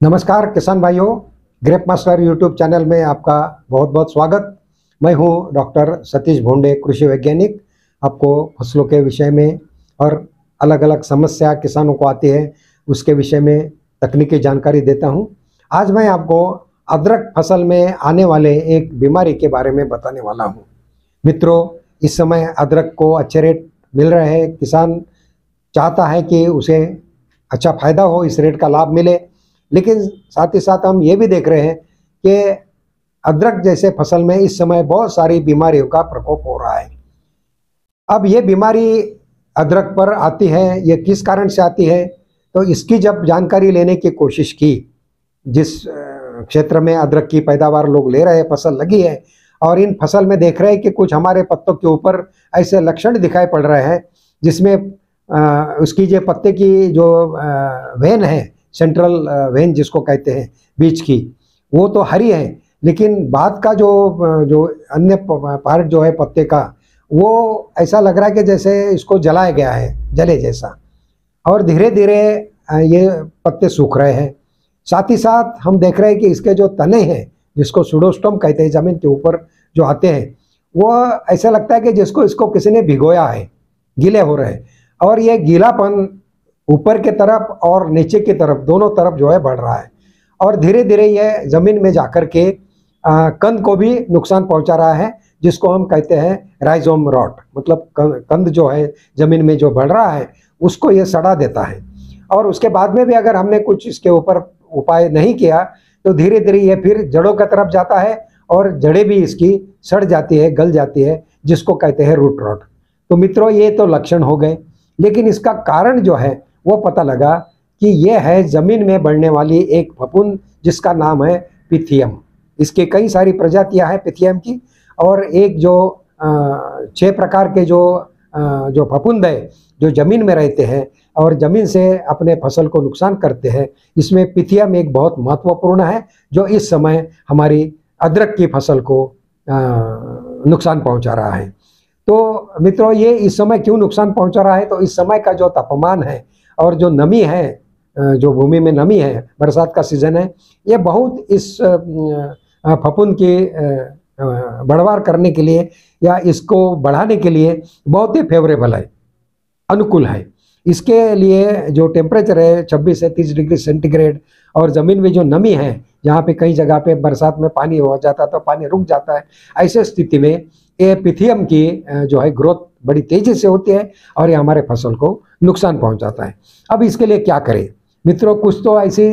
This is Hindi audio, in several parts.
नमस्कार किसान भाइयों, ग्रेप मास्टर यूट्यूब चैनल में आपका बहुत बहुत स्वागत। मैं हूं डॉक्टर सतीश भोंडे, कृषि वैज्ञानिक। आपको फसलों के विषय में और अलग अलग समस्या किसानों को आती है उसके विषय में तकनीकी जानकारी देता हूं। आज मैं आपको अदरक फसल में आने वाले एक बीमारी के बारे में बताने वाला हूं। मित्रों, इस समय अदरक को अच्छे रेट मिल रहे हैं। किसान चाहता है कि उसे अच्छा फायदा हो, इस रेट का लाभ मिले, लेकिन साथ ही साथ हम ये भी देख रहे हैं कि अदरक जैसे फसल में इस समय बहुत सारी बीमारियों का प्रकोप हो रहा है। अब ये बीमारी अदरक पर आती है, ये किस कारण से आती है, तो इसकी जब जानकारी लेने की कोशिश की, जिस क्षेत्र में अदरक की पैदावार लोग ले रहे हैं, फसल लगी है, और इन फसल में देख रहे हैं कि कुछ हमारे पत्तों के ऊपर ऐसे लक्षण दिखाई पड़ रहे हैं जिसमें उसकी जो पत्ते की जो वेन है, सेंट्रल वेन जिसको कहते हैं बीच की, वो तो हरी है, लेकिन बाद का जो अन्य पार्ट जो है पत्ते का, वो ऐसा लग रहा है कि जैसे इसको जलाया गया है, जले जैसा, और धीरे धीरे ये पत्ते सूख रहे हैं। साथ ही साथ हम देख रहे हैं कि इसके जो तने हैं, जिसको सूडोस्टोम कहते हैं, जमीन के ऊपर जो आते हैं, वो ऐसा लगता है कि जिसको इसको किसी ने भिगोया है, गीले हो रहे हैं, और ये गीलापन ऊपर के तरफ और नीचे की तरफ, दोनों तरफ जो है बढ़ रहा है, और धीरे धीरे ये जमीन में जाकर के कंद को भी नुकसान पहुंचा रहा है, जिसको हम कहते हैं राइजोम रॉट। मतलब कंद जो है जमीन में जो बढ़ रहा है उसको ये सड़ा देता है, और उसके बाद में भी अगर हमने कुछ इसके ऊपर उपाय नहीं किया तो धीरे धीरे ये फिर जड़ों की तरफ जाता है और जड़ें भी इसकी सड़ जाती है, गल जाती है, जिसको कहते हैं रूट रॉट। तो मित्रों, ये तो लक्षण हो गए, लेकिन इसका कारण जो है वो पता लगा कि ये है जमीन में बढ़ने वाली एक फफूंद जिसका नाम है पिथियम। इसके कई सारी प्रजातियां हैं पिथियम की, और एक जो 6 प्रकार के जो फफूंद है जो जमीन में रहते हैं और जमीन से अपने फसल को नुकसान करते हैं, इसमें पिथियम एक बहुत महत्वपूर्ण है, जो इस समय हमारी अदरक की फसल को नुकसान पहुंचा रहा है। तो मित्रों, ये इस समय क्यों नुकसान पहुंचा रहा है, तो इस समय का जो तापमान है और जो नमी है, जो भूमि में नमी है, बरसात का सीजन है, ये बहुत इस फफूंद की बढ़वार करने के लिए या इसको बढ़ाने के लिए बहुत ही फेवरेबल है, अनुकूल है। इसके लिए जो टेम्परेचर है 26 से 30 डिग्री सेंटीग्रेड, और ज़मीन में जो नमी है, जहाँ पे कई जगह पे बरसात में पानी हो जाता है तो पानी रुक जाता है, ऐसे स्थिति में ये पिथियम की जो है ग्रोथ बड़ी तेजी से होती है और ये हमारे फसल को नुकसान पहुंचाता है। अब इसके लिए क्या करें मित्रों? कुछ तो ऐसी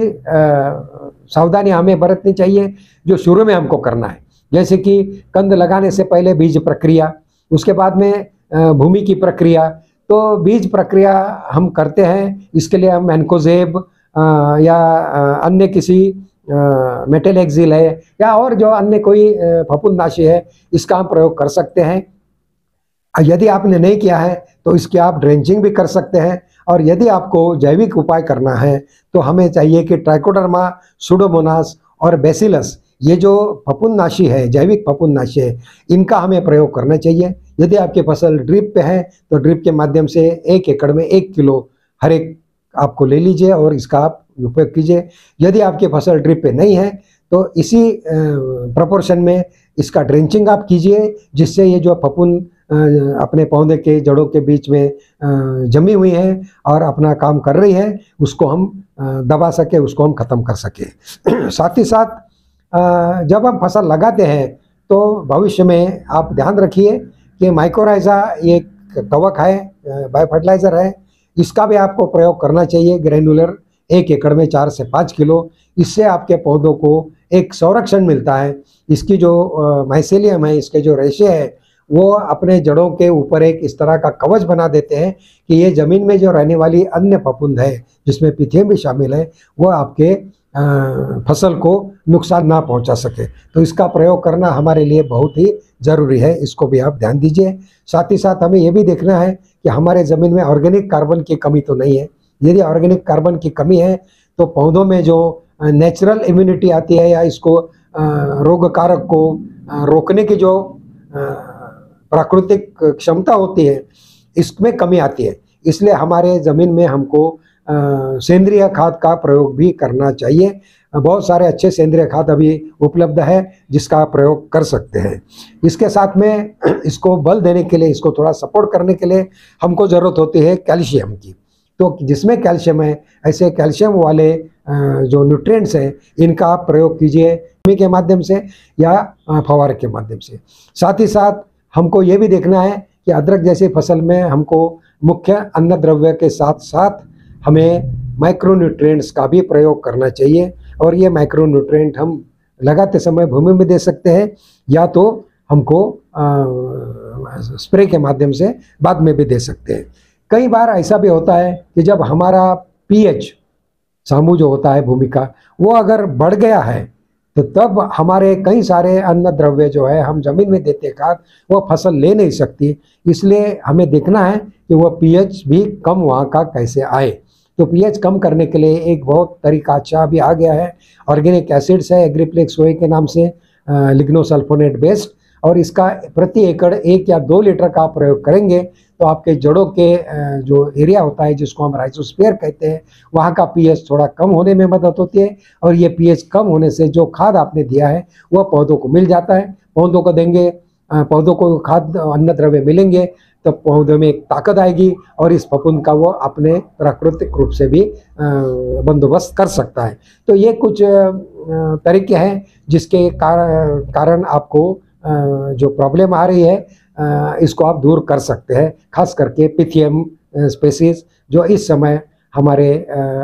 सावधानी हमें बरतनी चाहिए जो शुरू में हमको करना है, जैसे कि कंद लगाने से पहले बीज प्रक्रिया, उसके बाद में भूमि की प्रक्रिया। तो बीज प्रक्रिया हम करते हैं, इसके लिए हम एनकोजेब या अन्य किसी मेटेलेक्सिल है या और जो अन्य कोई फफूंदनाशी है, इसका हम प्रयोग कर सकते हैं। यदि आपने नहीं किया है तो इसकी आप ड्रेंचिंग भी कर सकते हैं, और यदि आपको जैविक उपाय करना है तो हमें चाहिए कि ट्राइकोडर्मा, सुडोमोनास और बेसिलस, ये जो फफूंदनाशी है, जैविक फफूंदनाशी है, इनका हमें प्रयोग करना चाहिए। यदि आपकी फसल ड्रिप पे है तो ड्रिप के माध्यम से 1 एकड़ में 1 किलो हर एक आपको ले लीजिए और इसका आप उपयोग कीजिए। यदि आपकी फसल ड्रिप पे नहीं है तो इसी प्रोपोर्शन में इसका ड्रेंचिंग आप कीजिए, जिससे ये जो फफूंद अपने पौधे के जड़ों के बीच में जमी हुई है और अपना काम कर रही है, उसको हम दबा सके, उसको हम ख़त्म कर सके। साथ ही साथ जब हम फसल लगाते हैं तो भविष्य में आप ध्यान रखिए कि माइकोराइजा ये कवक है, बायो फर्टिलाइज़र है, इसका भी आपको प्रयोग करना चाहिए ग्रैनुलर 1 एकड़ में 4 से 5 किलो। इससे आपके पौधों को एक संरक्षण मिलता है। इसकी जो माइसेलियम है, इसके जो रेशे हैं, वो अपने जड़ों के ऊपर एक इस तरह का कवच बना देते हैं कि ये ज़मीन में जो रहने वाली अन्य फफूंद है, जिसमें पिथियम भी शामिल है, वो आपके फसल को नुकसान ना पहुंचा सके। तो इसका प्रयोग करना हमारे लिए बहुत ही ज़रूरी है, इसको भी आप ध्यान दीजिए। साथ ही साथ हमें ये भी देखना है कि हमारे ज़मीन में ऑर्गेनिक कार्बन की कमी तो नहीं है। यदि ऑर्गेनिक कार्बन की कमी है तो पौधों में जो नेचुरल इम्यूनिटी आती है या इसको रोग कारक को रोकने की जो प्राकृतिक क्षमता होती है, इसमें कमी आती है। इसलिए हमारे ज़मीन में हमको सेंद्रिय खाद का प्रयोग भी करना चाहिए। बहुत सारे अच्छे सेंद्रिय खाद अभी उपलब्ध है जिसका आप प्रयोग कर सकते हैं। इसके साथ में इसको बल देने के लिए, इसको थोड़ा सपोर्ट करने के लिए हमको ज़रूरत होती है कैल्शियम की। तो जिसमें कैल्शियम है, ऐसे कैल्शियम वाले जो न्यूट्रिएंट्स हैं, इनका आप प्रयोग कीजिए पानी के माध्यम से या फव्वारे के माध्यम से। साथ ही साथ हमको ये भी देखना है कि अदरक जैसी फसल में हमको मुख्य अन्न द्रव्य के साथ साथ हमें माइक्रोन्यूट्रिएंट्स का भी प्रयोग करना चाहिए। और ये माइक्रोन्यूट्रिएंट हम लगाते समय भूमि में दे सकते हैं या तो हमको स्प्रे के माध्यम से बाद में भी दे सकते हैं। कई बार ऐसा भी होता है कि जब हमारा पीएच सामू जो होता है भूमि का, वो अगर बढ़ गया है तो तब हमारे कई सारे अन्न द्रव्य जो है हम जमीन में देते खाद, वो फसल ले नहीं सकती। इसलिए हमें देखना है कि वह पीएच भी कम वहाँ का कैसे आए। तो पीएच कम करने के लिए एक बहुत तरीका अच्छा अभी आ गया है, ऑर्गेनिक एसिड्स है एग्रीप्लेक्स ओए के नाम से, लिग्नोसल्फोनेट बेस्ड। और इसका प्रति एकड़ 1 या 2 लीटर का प्रयोग करेंगे तो आपके जड़ों के जो एरिया होता है, जिसको हम राइजोस्फीयर कहते हैं, वहाँ का पीएच थोड़ा कम होने में मदद होती है। और ये पीएच कम होने से जो खाद आपने दिया है वह पौधों को मिल जाता है। पौधों को देंगे, पौधों को खाद अन्न द्रव्य मिलेंगे तो पौधों में एक ताकत आएगी और इस फफूंद का वो अपने प्राकृतिक रूप से भी बंदोबस्त कर सकता है। तो ये कुछ तरीके हैं जिसके कारण आपको जो प्रॉब्लम आ रही है इसको आप दूर कर सकते हैं। खास करके पिथियम स्पेसीज जो इस समय हमारे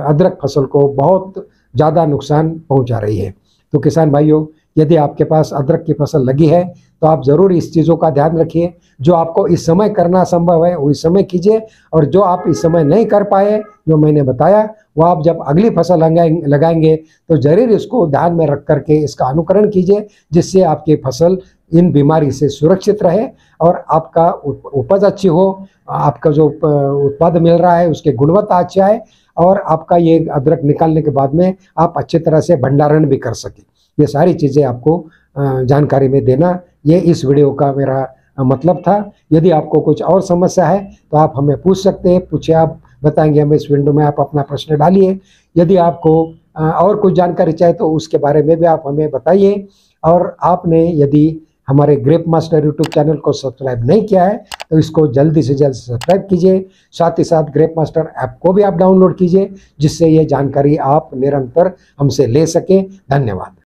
अदरक फसल को बहुत ज़्यादा नुकसान पहुंचा रही है। तो किसान भाइयों, यदि आपके पास अदरक की फसल लगी है तो आप ज़रूर इस चीज़ों का ध्यान रखिए। जो आपको इस समय करना संभव है वो इस समय कीजिए, और जो आप इस समय नहीं कर पाए, जो मैंने बताया, वो आप जब अगली फसल लगाएंगे तो ज़रूर इसको ध्यान में रख करके इसका अनुकरण कीजिए, जिससे आपकी फसल इन बीमारी से सुरक्षित रहे और आपका उपज अच्छी हो, आपका जो उत्पाद मिल रहा है उसकी गुणवत्ता अच्छा है, और आपका ये अदरक निकालने के बाद में आप अच्छी तरह से भंडारण भी कर सकें। ये सारी चीज़ें आपको जानकारी में देना, ये इस वीडियो का मेरा मतलब था। यदि आपको कुछ और समस्या है तो आप हमें पूछ सकते हैं, पूछिए, आप बताएंगे हमें इस विंडो में, आप अपना प्रश्न डालिए। यदि आपको और कुछ जानकारी चाहिए तो उसके बारे में भी आप हमें बताइए। और आपने यदि हमारे ग्रेप मास्टर यूट्यूब चैनल को सब्सक्राइब नहीं किया है तो इसको जल्दी से जल्द सब्सक्राइब कीजिए। साथ ही साथ ग्रेप मास्टर ऐप को भी आप डाउनलोड कीजिए, जिससे ये जानकारी आप निरंतर हमसे ले सकें। धन्यवाद।